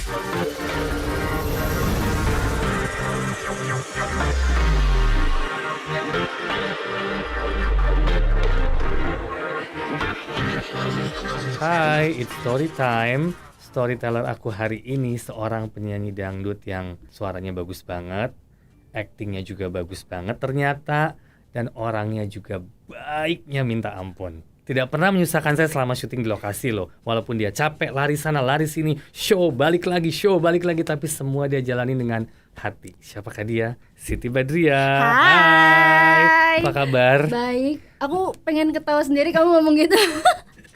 Hai, it's story time. Storyteller aku hari ini seorang penyanyi dangdut yang suaranya bagus banget, aktingnya juga bagus banget ternyata, dan orangnya juga baiknya minta ampun. Tidak pernah menyusahkan saya selama syuting di lokasi loh. Walaupun dia capek, lari sana, lari sini, show balik lagi, tapi semua dia jalani dengan hati. Siapakah dia? Siti Badriah. Hai. Apa kabar? Baik, aku pengen ketawa sendiri kamu ngomong gitu.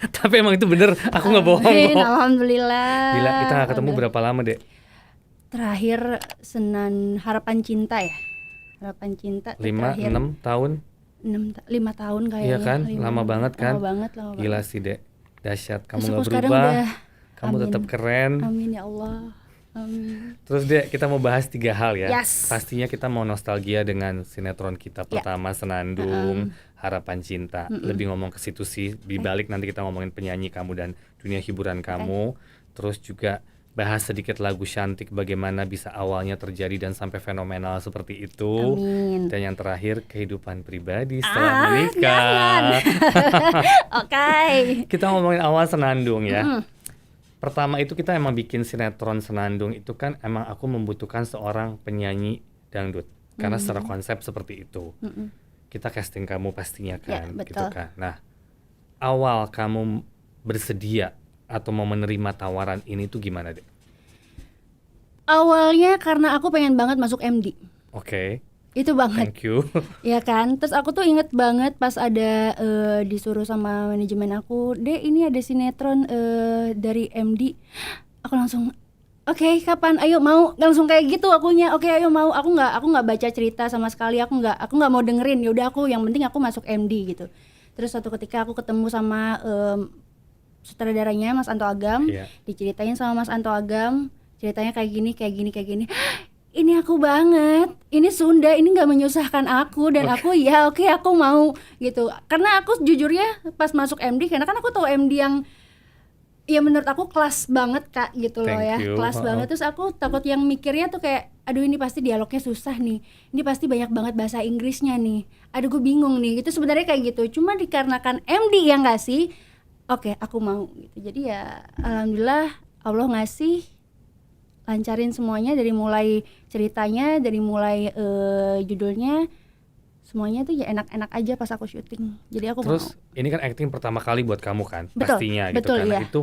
Tapi emang itu bener, aku nggak bohong Amin, kok. alhamdulillah. Gila, kita nggak ketemu Udah. berapa lama, Dek? Terakhir Senan Harapan Cinta ya. Harapan Cinta tuh 5, terakhir 6 tahun? 5 tahun kayaknya. Iya kan? 5 Lama banget kan? Lama banget. Gila sih, Dek. Dahsyat, kamu Terus nggak aku sekarang berubah. udah, Kamu amin. tetap keren. Amin ya Allah. Amin. Terus, Dek, kita mau bahas 3 hal ya. Yes. Pastinya kita mau nostalgia dengan sinetron kita pertama, Senandung, Harapan Cinta. Lebih ngomong ke situ sih. Di balik nanti kita ngomongin penyanyi kamu dan dunia hiburan kamu. Terus juga bahas sedikit lagu Shantik, bagaimana bisa awalnya terjadi dan sampai fenomenal seperti itu. Amin. Dan yang terakhir kehidupan pribadi setelah menikah. Jangan. Oke. Kita ngomongin awal Senandung ya. Pertama itu kita emang bikin sinetron Senandung itu kan emang aku membutuhkan seorang penyanyi dangdut. Karena secara konsep seperti itu. Kita casting kamu pastinya kan, Ya, gitu betul. kan. Nah, awal kamu bersedia atau mau menerima tawaran ini tuh gimana, Dek? Awalnya karena aku pengen banget masuk MD. Oke, Itu banget. thank you. Ya kan, terus aku tuh inget banget pas ada disuruh sama manajemen aku, Dek ini ada sinetron dari MD. Aku langsung, oke, kapan? Ayo mau, langsung kayak gitu akunya. Oke, ayo mau. Aku nggak baca cerita sama sekali. Aku nggak mau dengerin. Ya udah aku, yang penting aku masuk MD gitu. Terus suatu ketika aku ketemu sama sutradaranya Mas Anto Agam, Iya. diceritain sama Mas Anto Agam, ceritanya kayak gini. Ini aku banget, ini Sunda, ini nggak menyusahkan aku dan aku ya oke, aku mau gitu. Karena aku jujurnya pas masuk MD, karena kan aku tahu MD yang ya menurut aku kelas banget Kak gitu loh ya, Thank you. kelas banget. Terus aku takut yang mikirnya tuh kayak, aduh ini pasti dialognya susah nih, ini pasti banyak banget bahasa Inggrisnya nih, aduh gue bingung nih gitu. Sebenarnya kayak gitu, cuma dikarenakan MD yang ngasih, oke aku mau gitu. Jadi ya alhamdulillah Allah ngasih, lancarin semuanya dari mulai ceritanya, dari mulai judulnya, semuanya tuh ya enak-enak aja pas aku syuting. Jadi aku Terus mau. ini kan acting pertama kali buat kamu kan, Betul, pastinya betul, gitu kan. Nah, iya. itu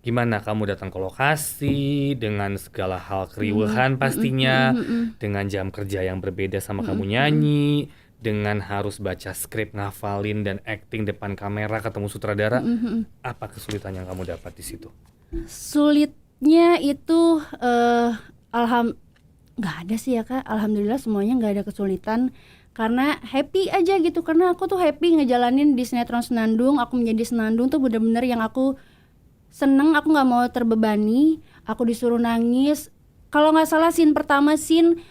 gimana kamu datang ke lokasi dengan segala hal keriuhan pastinya, dengan jam kerja yang berbeda sama kamu nyanyi, dengan harus baca skrip, ngafalin dan acting depan kamera, ketemu sutradara. Apa kesulitan yang kamu dapat di situ? Sulitnya itu nggak ada sih ya Kak, alhamdulillah semuanya nggak ada kesulitan. Karena happy aja gitu, karena aku tuh happy ngejalanin di sinetron Senandung. Aku menjadi Senandung tuh bener-bener yang aku seneng, aku nggak mau terbebani. Aku disuruh nangis. Kalau nggak salah scene pertama, scene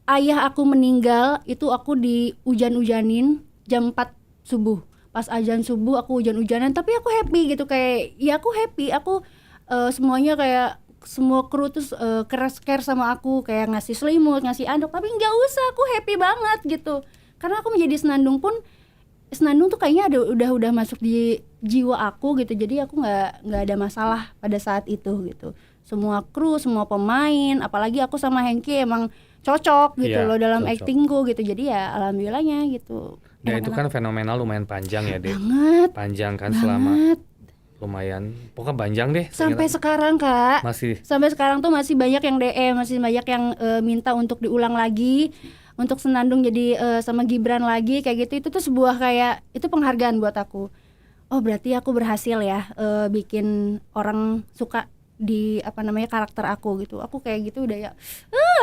ayah aku meninggal, itu aku dihujan-hujanin jam 4 subuh. Pas azan subuh aku hujan-hujanan, tapi aku happy gitu, kayak ya aku happy. Aku semuanya kayak semua kru terus care sama aku, kayak ngasih selimut, ngasih anduk, tapi nggak usah, aku happy banget gitu. Karena aku menjadi Senandung pun, Senandung tuh kayaknya udah masuk di jiwa aku gitu. Jadi aku nggak ada masalah pada saat itu gitu. Semua kru, semua pemain, apalagi aku sama Hengki emang cocok gitu Iya, loh dalam cocok. actingku gitu. Jadi ya alhamdulillahnya gitu. Nah itu Enak-enak kan fenomenal lumayan panjang ya Dek. banget, Panjang kan selama banget. lumayan, pokoknya panjang deh. Sampai ternyata. sekarang Kak, Masih. sampai sekarang tuh masih banyak yang DM, masih banyak yang minta untuk diulang lagi, untuk Senandung jadi sama Gibran lagi kayak gitu. Itu tuh sebuah kayak, itu penghargaan buat aku. Oh berarti aku berhasil ya bikin orang suka di karakter aku gitu. Aku kayak gitu udah ya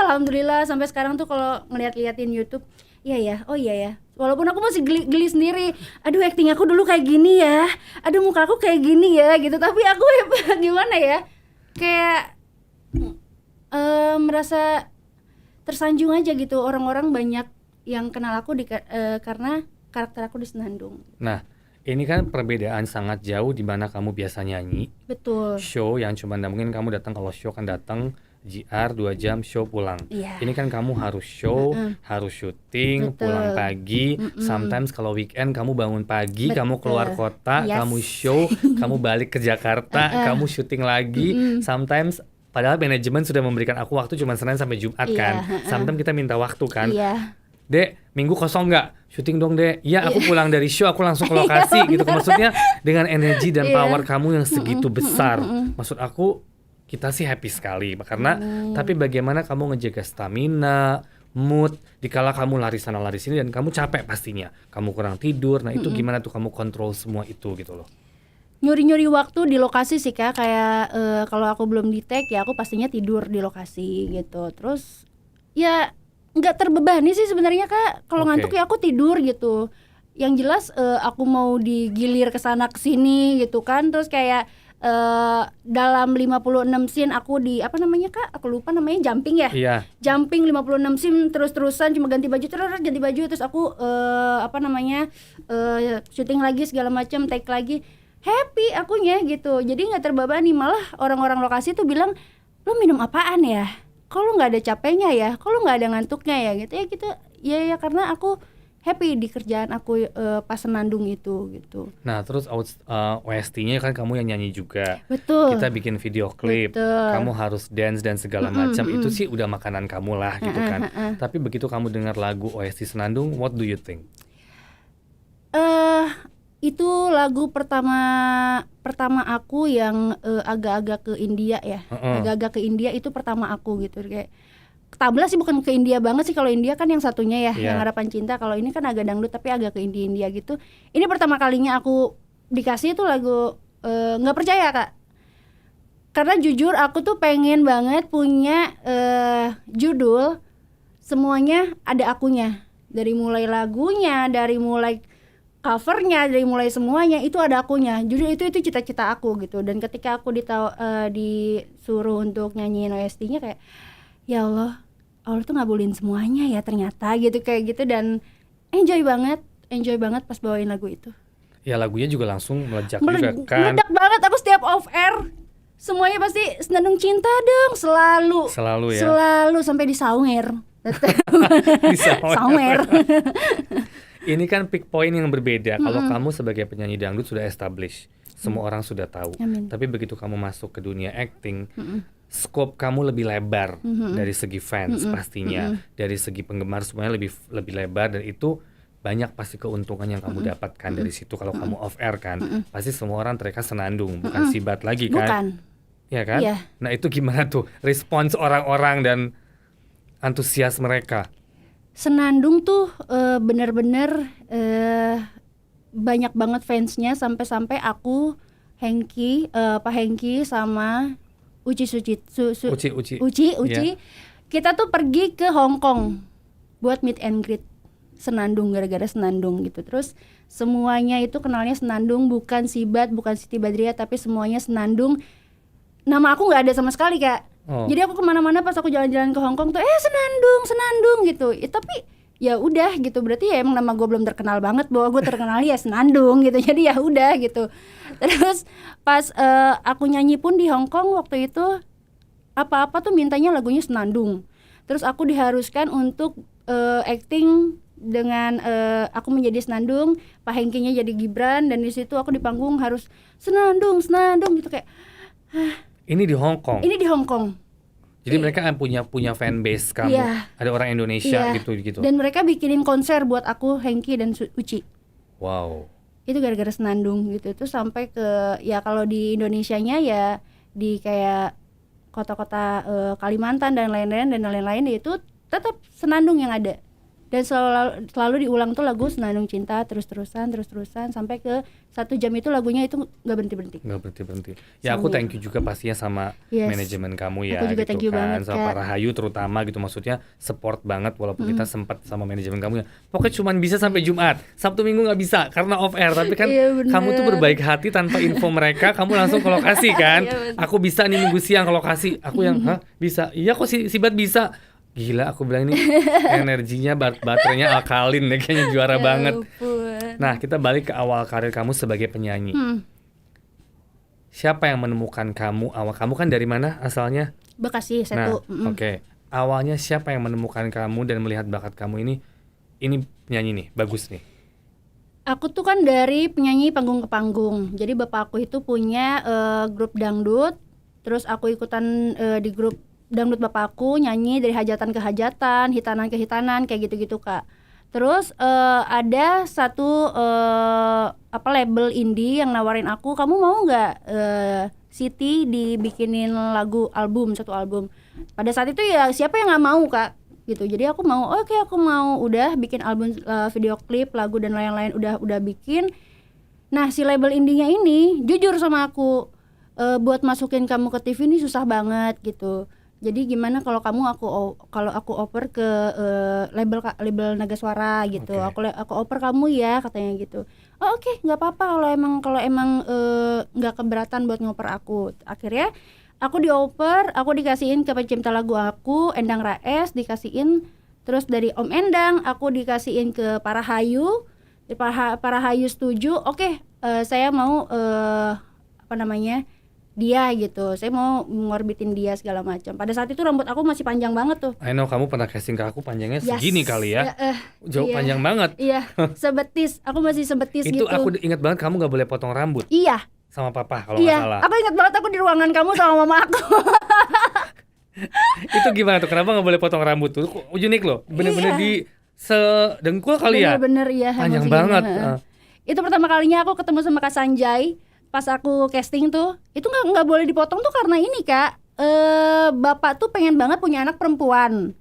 alhamdulillah. Sampai sekarang tuh kalau ngeliat-liatin YouTube, iya ya, oh iya ya, walaupun aku masih geli sendiri, aduh acting aku dulu kayak gini ya, aduh muka aku kayak gini ya gitu. Tapi aku gimana ya, kayak merasa tersanjung aja gitu. Orang-orang banyak yang kenal aku karena karakter aku di Senandung. Nah Ini kan perbedaan sangat jauh di mana kamu biasa nyanyi, Betul. show yang cuma mungkin kamu datang, kalau show kan datang JR 2 jam show pulang. Iya. Ini kan kamu harus show, harus syuting, Betul. pulang pagi. Sometimes kalau weekend kamu bangun pagi, kamu keluar kota, Yes. kamu show, kamu balik ke Jakarta, kamu syuting lagi. Sometimes padahal manajemen sudah memberikan aku waktu cuma Senin sampai Jumat Iya, kan. Sometimes kita minta waktu kan. Iya. Dek, minggu kosong nggak? Syuting dong, Dek. Iya, aku pulang dari show, aku langsung ke lokasi gitu. Maksudnya dengan energi dan power kamu yang segitu besar. Maksud aku, kita sih happy sekali. Karena, tapi bagaimana kamu ngejaga stamina, mood, dikala kamu lari sana lari sini dan kamu capek pastinya. Kamu kurang tidur, nah itu gimana tuh kamu kontrol semua itu gitu loh. Nyuri-nyuri waktu di lokasi sih Kak, kayak kalau aku belum di tag ya aku pastinya tidur di lokasi gitu. Terus ya nggak terbebani sih sebenarnya Kak, kalau Oke. ngantuk ya aku tidur gitu. Yang jelas aku mau digilir ke sana ke sini gitu kan. Terus kayak dalam 56 scene aku di apa namanya Kak? Aku lupa namanya, jumping ya. Iya, Jumping 56 scene terus-terusan, cuma ganti baju terus aku syuting lagi segala macam, take lagi. Happy akunya gitu. Jadi nggak terbebani, malah orang-orang lokasi tuh bilang, "Lo minum apaan ya? Kok lo nggak ada capeknya ya? Kok lo nggak ada ngantuknya ya?" Gitu ya gitu. Ya karena aku happy di kerjaan aku pas senandung itu gitu. nah terus OST-nya kan kamu yang nyanyi juga. Betul. Kita bikin video klip, Betul. kamu harus dance dan segala macam. Itu sih udah makanan kamu lah gitu kan. Tapi begitu kamu dengar lagu OST Senandung, what do you think? Itu lagu pertama aku yang agak-agak ke India ya. Agak-agak ke India itu pertama aku gitu, kayak ketablas sih, bukan ke India banget sih. Kalau India kan yang satunya ya, yang Harapan Cinta. Kalau ini kan agak dangdut tapi agak ke India gitu. Ini pertama kalinya aku dikasih itu lagu, nggak percaya Kak. Karena jujur aku tuh pengen banget punya judul semuanya ada akunya. Dari mulai lagunya, dari mulai covernya, dari mulai semuanya itu ada akunya. Jujur itu cita-cita aku gitu. Dan ketika aku disuruh untuk nyanyiin OST-nya kayak, ya Allah tuh ngabulin semuanya ya ternyata gitu, kayak gitu. Dan enjoy banget pas bawain lagu itu. Ya lagunya juga langsung meledak juga kan. Meledak banget, aku setiap off air semuanya pasti Senandung Cinta dong, selalu Selalu ya. Selalu sampai di sawer. Di sawer. Sawer. Ini kan peak point yang berbeda. Kalau kamu sebagai penyanyi dangdut sudah establish, semua orang sudah tahu. Amin. Tapi begitu kamu masuk ke dunia acting, scope kamu lebih lebar dari segi fans pastinya, dari segi penggemar semuanya lebih lebar, dan itu banyak pasti keuntungan yang kamu dapatkan dari situ. Kalau kamu off air kan, pasti semua orang teriak Senandung, bukan Sibat lagi kan? Bukan. Ya kan? Iya. Nah itu gimana tuh respons orang-orang dan antusias mereka? Senandung tuh bener-bener banyak banget fansnya, sampai aku, Pak Hengki sama Uci. Yeah. Kita tuh pergi ke Hong Kong buat meet and greet Senandung, gara-gara Senandung gitu. Terus semuanya itu kenalnya Senandung, bukan Sibat, bukan Siti Badriah, tapi semuanya Senandung. Nama aku nggak ada sama sekali Kak. Jadi aku kemana-mana pas aku jalan-jalan ke Hong Kong tuh Senandung gitu. Tapi ya udah gitu, berarti ya emang nama gue belum terkenal banget, bahwa gue terkenal ya Senandung gitu. Jadi ya udah gitu. Terus pas aku nyanyi pun di Hong Kong waktu itu, apa-apa tuh mintanya lagunya Senandung. Terus aku diharuskan untuk acting dengan aku menjadi Senandung, Pak Hengkinya jadi Gibran, dan di situ aku di panggung harus Senandung gitu kayak. Ini di Hong Kong. Ini di Hong Kong. Jadi mereka punya fan base kamu. Iya. Ada orang Indonesia Iya. gitu. Dan mereka bikinin konser buat aku, Hengki dan Uci. Wow. Itu gara-gara Senandung gitu. Terus sampai ke, ya kalau di Indonesianya ya di kayak kota-kota Kalimantan dan lain-lain itu tetap Senandung yang ada. Dan selalu diulang tuh lagu Senandung Cinta terus-terusan sampai ke 1 jam itu lagunya itu nggak berhenti. Ya aku thank you juga pastinya sama manajemen kamu ya. Aku juga gitu thank you kan. banget, Sama Kak. Pak Rahayu terutama gitu, maksudnya support banget walaupun kita sempat sama manajemen kamu ya. Pokoknya cuma bisa sampai Jumat, Sabtu Minggu nggak bisa karena off air. Tapi kan Iya, bener. kamu tuh berbaik hati, tanpa info mereka kamu langsung ke lokasi kan. Iya, bener. Aku bisa nih minggu siang ke lokasi. Aku yang bisa. Iya kok Sibat bisa. Gila, aku bilang ini energinya baterainya alkalin deh, kayaknya juara banget. Ya ampun. Nah, kita balik ke awal karir kamu sebagai penyanyi. Siapa yang menemukan kamu? Awal kamu kan dari mana asalnya? Bekasi, Nah, Setu. oke. Awalnya siapa yang menemukan kamu dan melihat bakat kamu ini penyanyi nih, bagus nih. Aku tuh kan dari penyanyi panggung ke panggung. Jadi bapak aku itu punya grup dangdut. Terus aku ikutan di grup dangdut bapak aku, nyanyi dari hajatan ke hajatan, hitanan ke hitanan, kayak gitu-gitu Kak. Terus ada satu label indie yang nawarin aku, kamu mau nggak Siti dibikinin satu album. Pada saat itu ya siapa yang nggak mau Kak, gitu. Jadi aku mau, oke, aku mau, udah bikin album, video klip, lagu dan lain-lain udah bikin. Nah si label indinya ini jujur sama aku, buat masukin kamu ke TV ini susah banget gitu. Jadi gimana kalau aku oper ke label Naga Suara gitu. Oke. Aku oper kamu ya, katanya gitu. Oh oke, nggak apa-apa kalau emang nggak keberatan buat ngoper aku. Akhirnya aku dioper, aku dikasihin ke pencipta lagu aku, Endang Raes, dikasihin. Terus dari Om Endang aku dikasihin ke Parahayu. Parahayu setuju, oke, saya mau dia gitu, saya mau ngorbitin dia segala macam. Pada saat itu rambut aku masih panjang banget tuh. I know kamu pernah casting ke aku panjangnya segini kali ya. Jauh iya. panjang banget. Iya, sebetis, aku masih sebetis Itu gitu. aku ingat banget kamu gak boleh potong rambut Iya, sama papa kalau nggak salah. aku ingat banget aku di ruangan kamu sama mama aku. Itu gimana tuh? Kenapa nggak boleh potong rambut tuh? Unik loh. Bener-bener Iya. di sedengkul kali ya. Bener-bener iya, Panjang emang banget. segini. Itu pertama kalinya aku ketemu sama Kak Sanjay. Pas aku casting tuh, itu nggak boleh dipotong tuh karena ini Kak, bapak tuh pengen banget punya anak perempuan.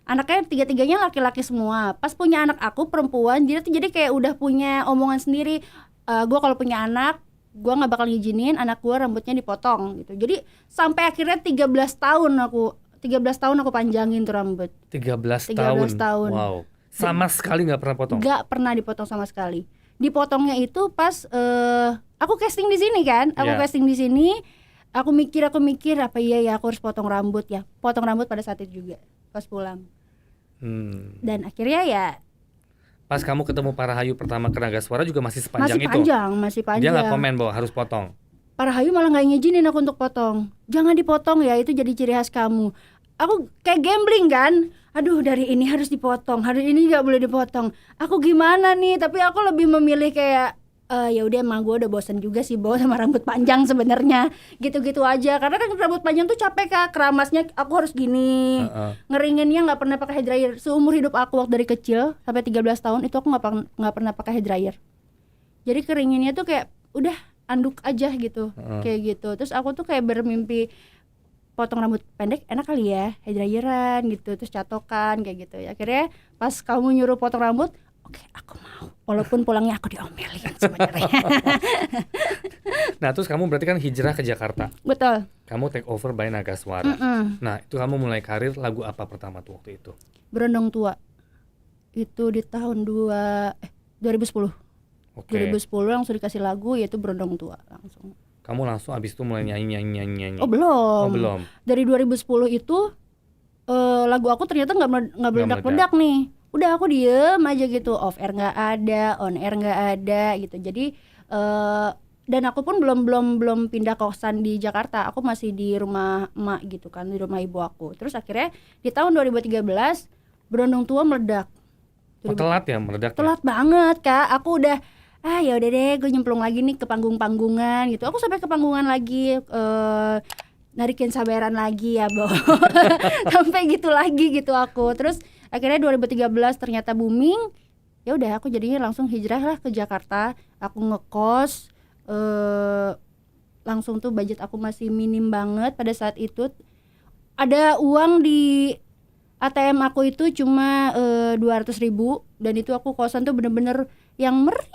Anaknya tiga-tiganya laki-laki semua. Pas punya anak aku perempuan, dia tuh jadi kayak udah punya omongan sendiri. Gue kalau punya anak, gue nggak bakal ngizinin anak gue rambutnya dipotong gitu. Jadi sampai akhirnya 13 tahun aku panjangin tuh rambut. 13 13 tahun. Wow. Sama sekali nggak pernah potong. Nggak pernah dipotong sama sekali. Dipotongnya itu pas aku casting di sini kan. Casting di sini, aku mikir apa iya ya aku harus potong rambut ya. Potong rambut pada saat itu juga pas pulang. Dan akhirnya ya pas kamu ketemu Parahayu pertama ke Naga Suara juga masih sepanjang itu. Masih panjang. Dia nggak komen bahwa harus potong. Parahayu malah nggak ngizinin aku untuk potong. Jangan dipotong ya, itu jadi ciri khas kamu. Aku kayak gambling kan. Aduh, dari ini harus dipotong, hari ini nggak boleh dipotong. Aku gimana nih? Tapi aku lebih memilih kayak ya udah, emang gue udah bosan juga sih bawa sama rambut panjang sebenarnya. Gitu-gitu aja. Karena kan rambut panjang tuh capek Kak, keramasnya aku harus gini. Ngeringinnya nggak pernah pakai hair dryer. Seumur hidup aku waktu dari kecil sampai 13 tahun itu aku nggak pernah pakai hair dryer. Jadi keringinnya tuh kayak udah anduk aja gitu. Kayak gitu. Terus aku tuh kayak bermimpi potong rambut pendek enak kali ya, hair dryeran gitu, terus catokan kayak gitu. Akhirnya pas kamu nyuruh potong rambut, oke, aku mau. Walaupun pulangnya aku diomelin sebenarnya. Nah, terus kamu berarti kan hijrah ke Jakarta. Betul. Kamu take over by Naga Suara. Nah, itu kamu mulai karir lagu apa pertama tuh waktu itu? Berondong Tua. Itu di tahun 2010. Oke. 2010 langsung dikasih lagu yaitu Berondong Tua langsung. Kamu langsung abis itu mulai nyanyi. Oh belum. Belum. Dari 2010 itu lagu aku ternyata nggak meledak-meledak nih. Udah aku diem aja gitu, off air nggak ada, on air nggak ada gitu. Jadi dan aku pun belum pindah kosan di Jakarta. Aku masih di rumah emak gitu kan, di rumah ibu aku. Terus akhirnya di tahun 2013 Berondong Tua meledak. Telat ya meledaknya? Telat banget Kak. Aku udah ya udah deh, gue nyemplung lagi nih ke panggung-panggungan gitu. Aku sampai ke panggungan lagi, narikin sabaran lagi ya, Bo. Sampai gitu lagi gitu aku. Terus akhirnya 2013 ternyata booming. Ya udah, aku jadinya langsung hijrah lah ke Jakarta. Aku ngekos, langsung tuh budget aku masih minim banget pada saat itu. Ada uang di ATM aku itu cuma 200.000 dan itu aku kosan tuh bener-bener yang meri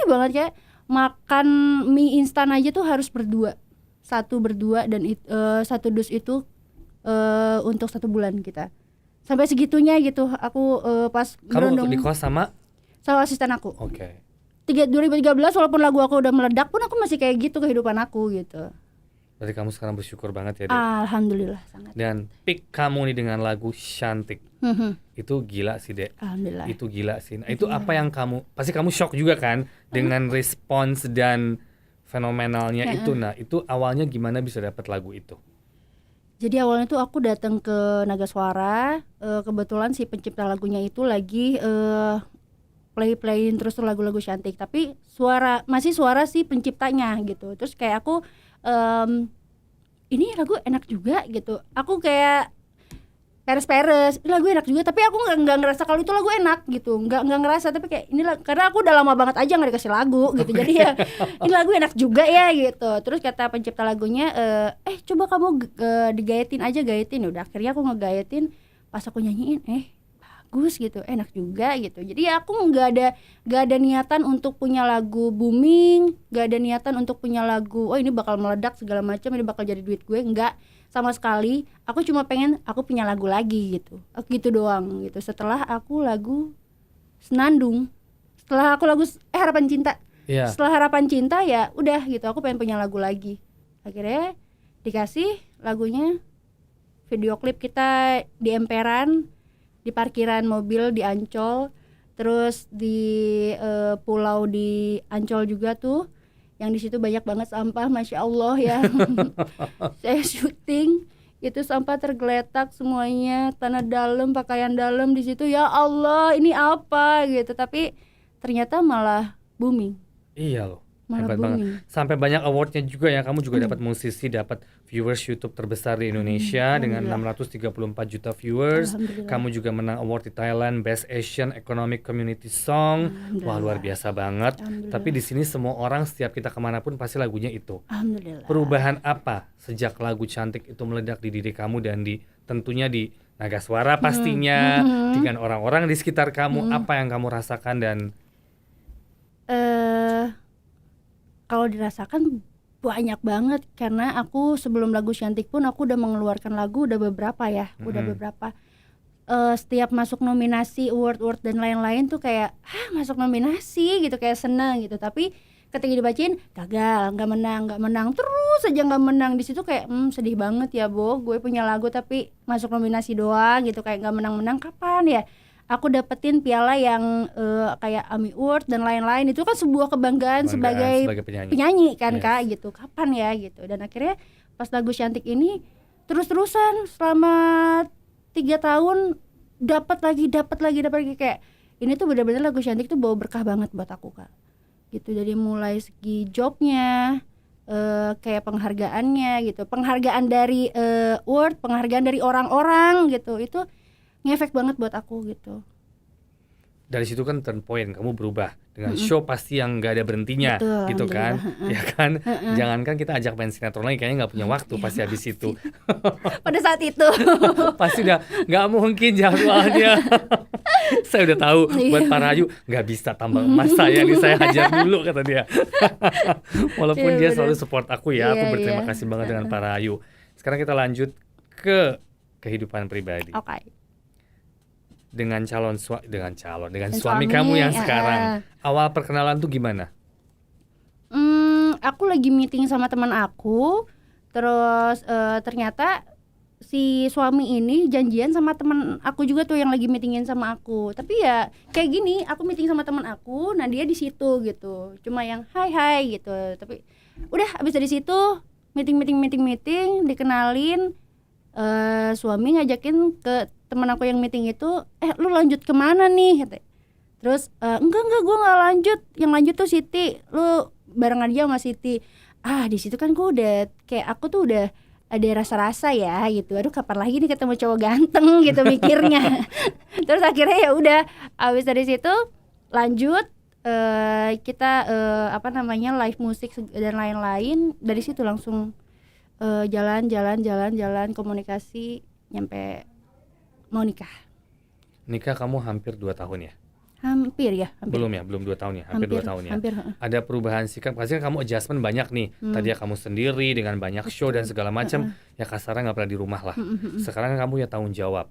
banget ya. Makan mie instan aja tuh harus berdua, satu berdua, dan satu dus itu untuk 1 bulan kita. Sampai segitunya gitu. Aku pas kamu di kos sama asisten aku. Oke. 2013 walaupun lagu aku udah meledak pun aku masih kayak gitu kehidupan aku gitu. Berarti kamu sekarang bersyukur banget ya, Dek. Alhamdulillah sangat. Dan pick kamu nih dengan lagu Cantik. Itu gila sih, Dek. Alhamdulillah. Itu gila sih. Nah, itu apa yang kamu, pasti kamu shock juga kan dengan respons dan fenomenalnya itu. Nah, itu awalnya gimana bisa dapat lagu itu? Jadi awalnya tuh aku datang ke Naga Suara, kebetulan si pencipta lagunya itu lagi playin terus tuh lagu-lagu Cantik, tapi masih suara si penciptanya gitu. Terus kayak aku ini lagu enak juga gitu. Aku kayak peres-peres, ini lagu enak juga, tapi aku nggak ngerasa kalau itu lagu enak gitu, nggak ngerasa, tapi kayak ini karena aku udah lama banget aja nggak dikasih lagu gitu, jadi ya ini lagu enak juga ya gitu. Terus kata pencipta lagunya, coba kamu digayetin aja, gayetin. Udah akhirnya aku ngegayetin, pas aku nyanyiin, bagus gitu, enak juga gitu. Jadi ya aku nggak ada niatan untuk punya lagu booming, nggak ada niatan untuk punya lagu, oh ini bakal meledak segala macam, ini bakal jadi duit gue, enggak sama sekali. Aku cuma pengen aku punya lagu lagi gitu doang gitu. Setelah aku lagu Senandung, setelah aku lagu Harapan Cinta, setelah Harapan Cinta ya udah gitu, aku pengen punya lagu lagi. Akhirnya dikasih lagunya, video klip kita di emperan, di parkiran mobil di Ancol, terus di pulau di Ancol juga tuh, yang di situ banyak banget sampah, masya Allah ya. Saya syuting itu sampah tergeletak semuanya, tanah dalam, pakaian dalam di situ, ya Allah ini apa gitu, tapi ternyata malah booming. Iya loh, malah hebat booming. banget. Sampai banyak awardnya juga ya, kamu juga dapat musisi, dapat viewers YouTube terbesar di Indonesia dengan 634 juta viewers. Kamu juga menang award di Thailand Best Asian Economic Community Song. Wah, luar biasa banget. Tapi di sini semua orang, setiap kita kemanapun pasti lagunya itu. Alhamdulillah. Perubahan apa sejak lagu Cantik itu meledak di diri kamu dan tentunya di Naga Suara pastinya, dengan orang-orang di sekitar kamu, apa yang kamu rasakan? Dan kalau dirasakan banyak banget, karena aku sebelum lagu Cantik pun aku udah mengeluarkan lagu udah beberapa ya, setiap masuk nominasi award dan lain-lain tuh kayak masuk nominasi gitu, kayak seneng gitu, tapi ketika dibacain gagal, nggak menang terus aja, nggak menang. Di situ kayak sedih banget ya, gue punya lagu tapi masuk nominasi doang gitu, kayak nggak menang, kapan ya aku dapetin piala yang kayak AMI Award dan lain-lain. Itu kan sebuah kebanggaan sebagai penyanyi kan, Kak gitu, kapan ya gitu. Dan akhirnya pas lagu Cantik ini terus-terusan selama 3 tahun dapat lagi, kayak ini tuh benar-benar lagu Cantik tuh bawa berkah banget buat aku, Kak gitu. Dari mulai segi jobnya, kayak penghargaannya gitu, penghargaan dari award, penghargaan dari orang-orang gitu, itu ngefek banget buat aku gitu. Dari situ kan turn point, kamu berubah dengan show pasti yang nggak ada berhentinya. Betul, gitu kan, ya kan. Jangankan kita ajak main sinetron lagi, kayaknya nggak punya waktu pasti habis itu. Pada saat itu pasti udah nggak mungkin jadwalnya. Saya udah tahu buat Pak Rahayu nggak bisa tambah emas saya nih, saya hajar dulu kata dia. Walaupun dia selalu support aku ya, aku berterima kasih banget dengan Pak Rahayu. Sekarang kita lanjut ke kehidupan pribadi. Dengan suami kamu yang sekarang. Awal perkenalan tuh gimana? Aku lagi meeting sama teman aku, terus ternyata si suami ini janjian sama teman aku juga tuh yang lagi meetingin sama aku. Tapi ya kayak gini, aku meeting sama teman aku, nah dia di situ gitu, cuma yang hai gitu. Tapi udah abis dari situ meeting dikenalin, suami ngajakin ke teman aku yang meeting itu, lu lanjut kemana nih? Terus enggak gue nggak lanjut, yang lanjut tuh Siti, lu bareng aja sama Siti. Di situ kan gue udah kayak, aku tuh udah ada rasa-rasa ya gitu, aduh kapan lagi nih ketemu cowok ganteng gitu mikirnya. Terus akhirnya ya udah, abis dari situ lanjut, kita live musik dan lain-lain. Dari situ langsung jalan komunikasi nyampe mau nikah. Nikah kamu hampir 2 tahun ya? Hampir. Belum 2 tahun ya, hampir 2 tahun ya. Ada perubahan sikap, pasti kan kamu adjustment banyak nih. Tadi ya kamu sendiri dengan banyak show dan segala macam, ya kasarnya nggak pernah di rumah lah. Sekarang kamu ya tanggung jawab,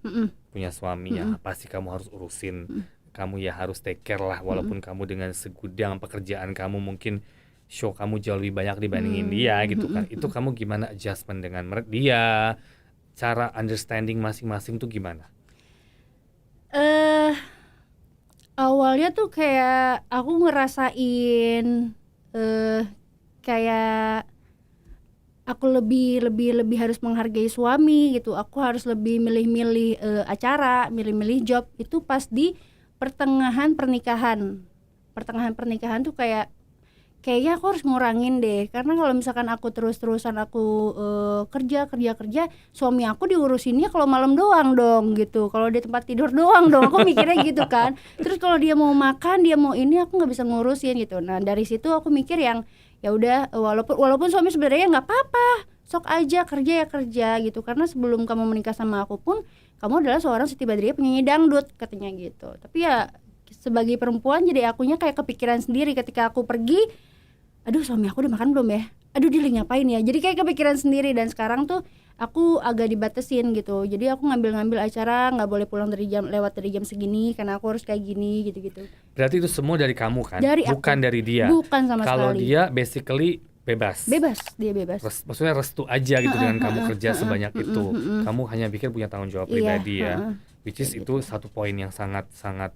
punya suami ya, pasti kamu harus urusin. Kamu ya harus take care lah, walaupun kamu dengan segudang pekerjaan kamu mungkin show kamu jauh lebih banyak dibandingin dia gitu kan. Itu kamu gimana adjustment dengan dia? Cara understanding masing-masing tuh gimana? Awalnya tuh kayak aku ngerasain kayak aku lebih harus menghargai suami gitu. Aku harus lebih milih-milih acara, milih-milih job itu pas di pertengahan pernikahan. Pertengahan pernikahan tuh kayaknya aku harus ngurangin deh, karena kalau misalkan aku terus-terusan aku kerja, suami aku diurusinnya kalau malam doang dong gitu, kalau di tempat tidur doang dong, aku mikirnya gitu kan. Terus kalau dia mau makan, dia mau ini, aku nggak bisa ngurusin gitu. Nah dari situ aku mikir yang ya udah, walaupun suami sebenarnya nggak apa-apa, sok aja kerja ya kerja gitu, karena sebelum kamu menikah sama aku pun kamu adalah seorang Siti Badriah penyanyi dangdut katanya gitu. Tapi ya sebagai perempuan jadi akunya kayak kepikiran sendiri ketika aku pergi, aduh suami aku udah makan belum ya, aduh dia lagi ngapain ya, jadi kayak kepikiran sendiri. Dan sekarang tuh aku agak dibatasin gitu, jadi aku ngambil acara nggak boleh pulang lewat dari jam segini karena aku harus kayak gini gitu. Berarti itu semua dari kamu kan? Dari bukan aku. dari dia? Bukan sama Kalau sekali. dia basically bebas, dia bebas. maksudnya restu aja gitu dengan kamu kerja sebanyak itu. Kamu hanya pikir punya tanggung jawab pribadi ya. Which is itu satu poin yang sangat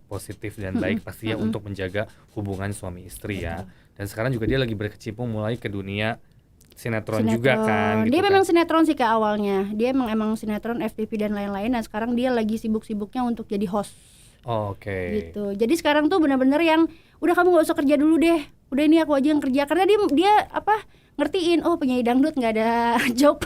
positif dan baik pasti ya untuk menjaga hubungan suami istri ya. Dan sekarang juga dia lagi berkecimpung mulai ke dunia sinetron juga kan gitu. Dia kan? memang sinetron sih ke awalnya. Dia emang sinetron, FTV dan lain-lain. Dan sekarang dia lagi sibuk-sibuknya untuk jadi host. Oke. Gitu. Jadi sekarang tuh benar-benar yang udah kamu nggak usah kerja dulu deh. Udah ini aku aja yang kerja, karena dia ngertiin, oh penyanyi dangdut nggak ada job.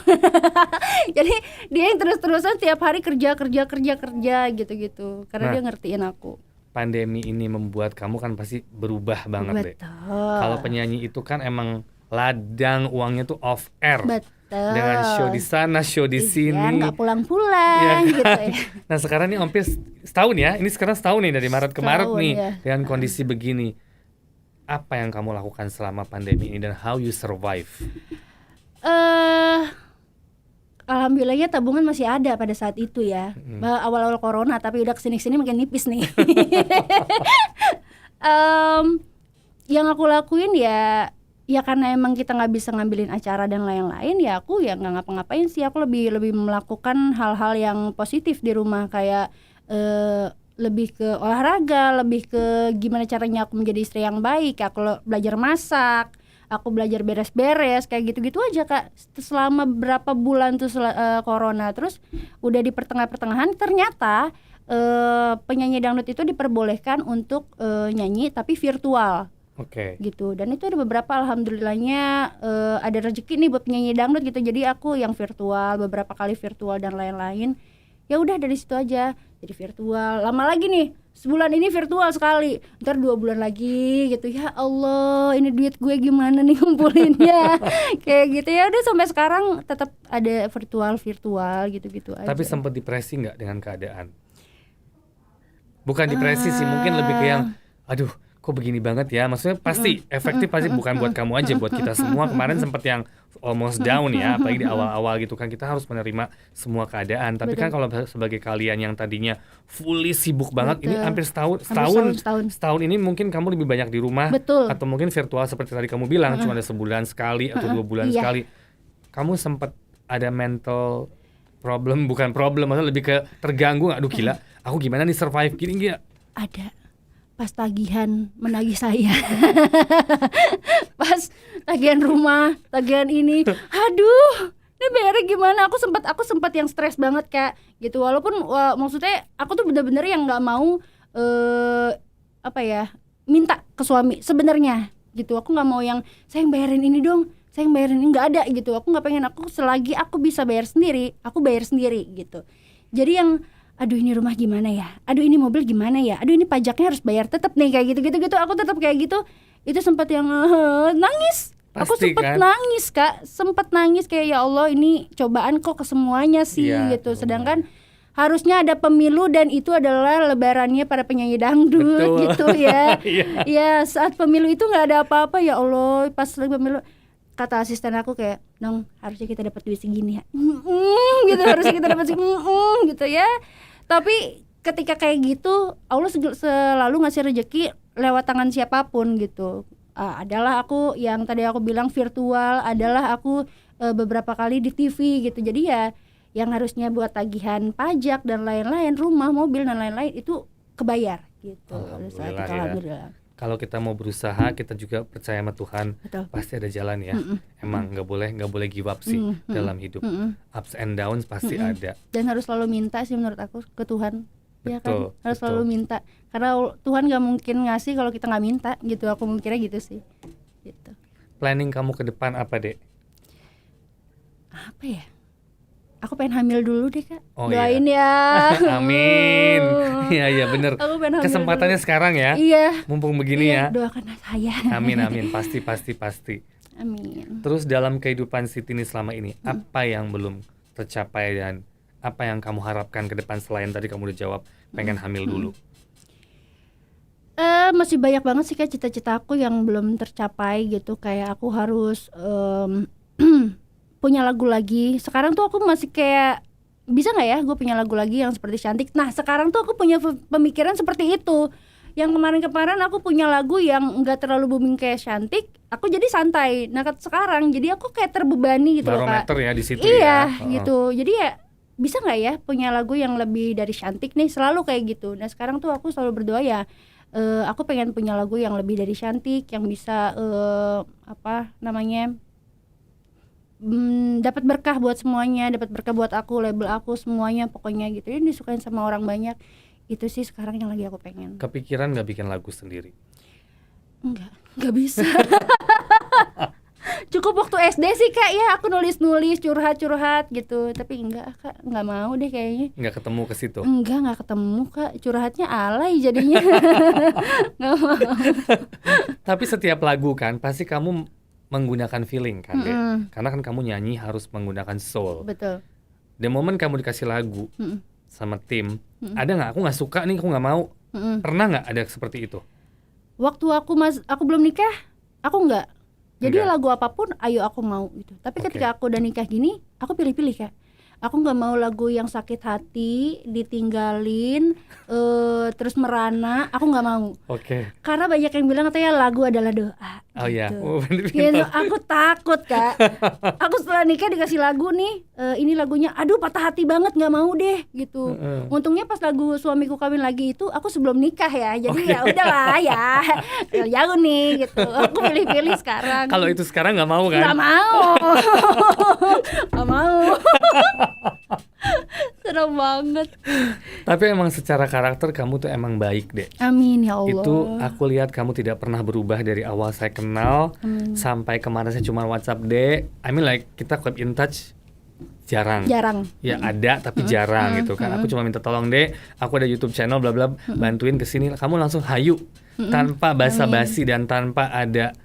Jadi dia yang terus-terusan tiap hari kerja gitu. Karena dia ngertiin aku. Pandemi ini membuat kamu kan pasti berubah banget deh. Kalau penyanyi itu kan emang ladang uangnya tuh off air. Betul. Dengan show di sana, show di sini. Nggak pulang-pulang ya, gitu ya. Nah sekarang ini hampir setahun ya. Ini sekarang setahun nih dari Maret ke Maret nih ya. dengan kondisi begini. Apa yang kamu lakukan selama pandemi ini dan how you survive? Alhamdulillahnya tabungan masih ada pada saat itu ya. Awal-awal corona, tapi udah kesini-sini makin nipis nih. Yang aku lakuin ya karena emang kita nggak bisa ngambilin acara dan lain-lain, ya aku ya nggak ngapa-ngapain sih. Aku lebih melakukan hal-hal yang positif di rumah, kayak lebih ke olahraga, lebih ke gimana caranya aku menjadi istri yang baik. Aku belajar masak, aku belajar beres-beres, kayak gitu-gitu aja Kak. Selama berapa bulan tuh corona. Terus udah di pertengahan ternyata penyanyi dangdut itu diperbolehkan untuk nyanyi tapi virtual. Oke. Gitu. Dan itu ada beberapa, alhamdulillahnya ada rezeki nih buat penyanyi dangdut gitu. Jadi aku yang virtual, beberapa kali virtual dan lain-lain. Ya udah dari situ aja. Jadi virtual. Lama lagi nih, sebulan ini virtual sekali. Ntar 2 bulan lagi gitu. Ya Allah, ini duit gue gimana nih ngumpulinnya. Kayak gitu ya. Udah sampai sekarang tetap ada virtual gitu-gitu aja. Tapi sempat depresi nggak dengan keadaan? Bukan depresi sih, mungkin lebih ke yang aduh kok begini banget ya, maksudnya pasti efektif, pasti bukan buat kamu aja, buat kita semua. Kemarin sempat yang almost down ya, apalagi di awal-awal gitu kan, kita harus menerima semua keadaan. Tapi kan kalau sebagai kalian yang tadinya fully sibuk banget, ini hampir setahun ini mungkin kamu lebih banyak di rumah. Atau mungkin virtual seperti tadi kamu bilang, cuma ada sebulan sekali atau 2 bulan sekali. Kamu sempat ada mental problem, bukan problem, maksudnya lebih ke terganggu nggak? Aduh gila, aku gimana nih survive gini gak? Ada. Pas tagihan menagih saya. Pas tagihan rumah, tagihan ini. Aduh, ini bayarnya gimana? Aku sempat yang stres banget Kak gitu. Walaupun maksudnya aku tuh bener-bener yang nggak mau minta ke suami sebenarnya gitu. Aku nggak mau yang saya yang bayarin ini dong, saya yang bayarin ini, nggak ada gitu. Aku nggak pengen. Aku selagi aku bisa bayar sendiri, aku bayar sendiri gitu. Jadi yang aduh ini rumah gimana ya, aduh ini mobil gimana ya, aduh ini pajaknya harus bayar tetap nih, kayak gitu. Aku tetap kayak gitu. Itu sempat yang nangis. Pasti, aku sempat nangis Kak, sempat nangis kayak ya Allah ini cobaan kok ke semuanya sih gitu. Sedangkan harusnya ada pemilu dan itu adalah lebarannya para penyanyi dangdut. Betul. Gitu ya. Ya saat pemilu itu nggak ada apa-apa, ya Allah. Pas pemilu kata asisten aku kayak, dong harusnya kita dapat duit segini ya, gitu, harusnya kita dapat segini, gitu ya. Tapi ketika kayak gitu, Allah selalu ngasih rezeki lewat tangan siapapun gitu. adalah aku yang tadi aku bilang virtual, adalah aku beberapa kali di TV gitu. Jadi ya yang harusnya buat tagihan pajak dan lain-lain, rumah, mobil dan lain-lain itu kebayar gitu. Alhamdulillah ya. Alhamdulillah. Kalau kita mau berusaha, kita juga percaya sama Tuhan. Betul. Pasti ada jalan ya. Emang nggak boleh give up sih dalam hidup. Ups and downs pasti ada. Dan harus selalu minta sih menurut aku ke Tuhan. Ya kan? Betul, Harus betul. selalu minta. Karena Tuhan nggak mungkin ngasih kalau kita nggak minta gitu. Aku mikirnya gitu sih. Gitu. Planning kamu ke depan apa, Dek? Apa ya? Aku pengen hamil dulu deh, Kak. Oh, Doain iya. ya. Amin. Iya bener. Aku pengen hamil Kesempatannya dulu. sekarang ya. Iya. Mumpung begini Iya, ya. doakan saya. Amin. Pasti. Amin. Terus dalam kehidupan Siti ini selama ini, apa yang belum tercapai dan apa yang kamu harapkan ke depan selain tadi kamu udah jawab pengen hamil dulu? Masih banyak banget sih Kak cita-cita aku yang belum tercapai gitu. Kayak aku harus punya lagu lagi. Sekarang tuh aku masih kayak bisa nggak ya gue punya lagu lagi yang seperti Cantik. Nah sekarang tuh aku punya pemikiran seperti itu. Yang kemarin-kemarin aku punya lagu yang nggak terlalu booming kayak Cantik, aku jadi santai. Nah sekarang jadi aku kayak terbebani gitu loh Kak. Barometer ya di situ Iya ya. gitu. Jadi ya bisa nggak ya punya lagu yang lebih dari Cantik nih, selalu kayak gitu. Nah sekarang tuh aku selalu berdoa ya, aku pengen punya lagu yang lebih dari Cantik, yang bisa dapat berkah buat semuanya, dapat berkah buat aku, label aku, semuanya pokoknya gitu. Ini disukain sama orang banyak. Itu sih sekarang yang lagi aku pengen. Kepikiran nggak bikin lagu sendiri? Nggak bisa. Cukup waktu SD sih Kak ya, aku nulis-nulis, curhat-curhat gitu. Tapi enggak Kak, nggak mau deh kayaknya. Nggak ketemu ke situ? Nggak ketemu Kak, curhatnya alay jadinya. Nggak mau. Tapi setiap lagu kan pasti kamu menggunakan feeling kan Dek? Karena kan kamu nyanyi harus menggunakan soul. Betul. The moment kamu dikasih lagu sama tim, ada nggak? Aku nggak suka nih, aku nggak mau. Pernah nggak ada seperti itu? Waktu aku belum nikah, aku nggak. Jadi Enggak. lagu apapun, ayo aku mau gitu. Tapi Oke. ketika aku udah nikah gini, aku pilih-pilih Kak. Aku nggak mau lagu yang sakit hati, ditinggalin, terus merana. Aku nggak mau. Oke. Karena banyak yang bilang katanya lagu adalah doa. Oh iya. Gitu. Oh, Gitu, aku takut Kak. Aku setelah nikah dikasih lagu nih, ini lagunya, aduh patah hati banget, nggak mau deh gitu. Untungnya pas lagu Suamiku Kawin Lagi itu aku sebelum nikah ya, jadi ya udahlah ya, jauh nih gitu. Aku pilih-pilih sekarang. Kalau itu sekarang nggak mau kan? Nggak mau, nggak mau. Serem banget. Tapi emang secara karakter kamu tuh emang baik Dek. Amin ya Allah. Itu aku lihat kamu tidak pernah berubah dari awal saya kenal sampai kemarin saya cuma WhatsApp Dek. I mean like kita keep in touch jarang. Ya ada tapi jarang gitu kan. Aku cuma minta tolong Dek, aku ada YouTube channel bla bla, bantuin kesini. Kamu langsung hayu tanpa basa-basi dan tanpa ada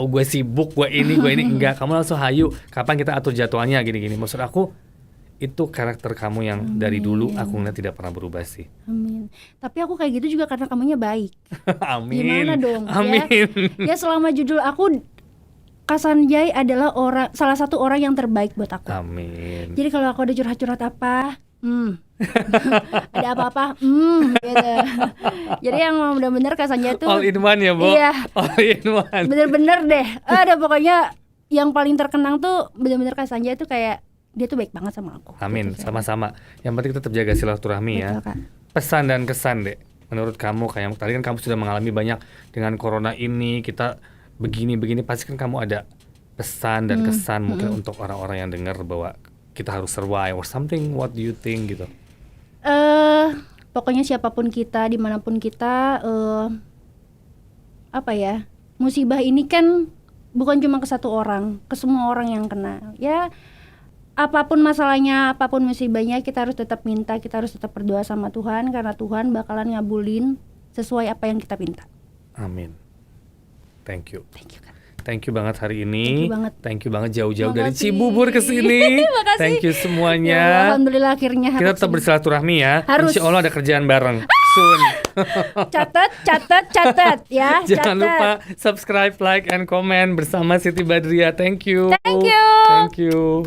gue sibuk, gue ini enggak. Kamu langsung hayu. Kapan kita atur jadwalnya gini-gini. Maksud aku itu karakter kamu yang dari dulu aku ngeliat tidak pernah berubah sih. Amin. Tapi aku kayak gitu juga karena kamunya baik. Amin. Gimana dong? Amin. Ya selama judul aku, Kak Sanjay adalah salah satu orang yang terbaik buat aku. Amin. Jadi kalau aku ada curhat-curhat apa, ada apa-apa, gitu. Jadi yang benar-benar Kak Sanjay tuh All in one ya, Bo? Iya. All in one. Bener-bener deh. Ada pokoknya yang paling terkenang tuh bener-bener Kak Sanjay tuh kayak dia tuh baik banget sama aku. Amin, Gitu, sama-sama. Yang penting tetap jaga silaturahmi ya. Betul, Kak. Pesan dan kesan Dek, menurut kamu kayak tadi kan kamu sudah mengalami banyak dengan corona ini, kita begini pasti kan kamu ada pesan dan kesan mungkin untuk orang-orang yang dengar bahwa kita harus survive or something. What do you think gitu? Pokoknya siapapun kita, dimanapun kita, musibah ini kan bukan cuma ke satu orang, ke semua orang yang kena. Ya, apapun masalahnya, apapun musibahnya, kita harus tetap minta, kita harus tetap berdoa sama Tuhan, karena Tuhan bakalan ngabulin sesuai apa yang kita minta. Amin. Thank you. Thank you, Kak. Thank you banget hari ini. Thank you banget. Jauh-jauh dari Makasih. Cibubur ke sini. Makasih. Thank you Ya, semuanya. alhamdulillah akhirnya Kita harus tetap bersilaturahmi ya. Harus. Insya Allah ada kerjaan bareng. Soon. catat ya. Jangan catat. lupa subscribe, like, and comment bersama Siti Badriah. Thank you. Thank you. Thank you.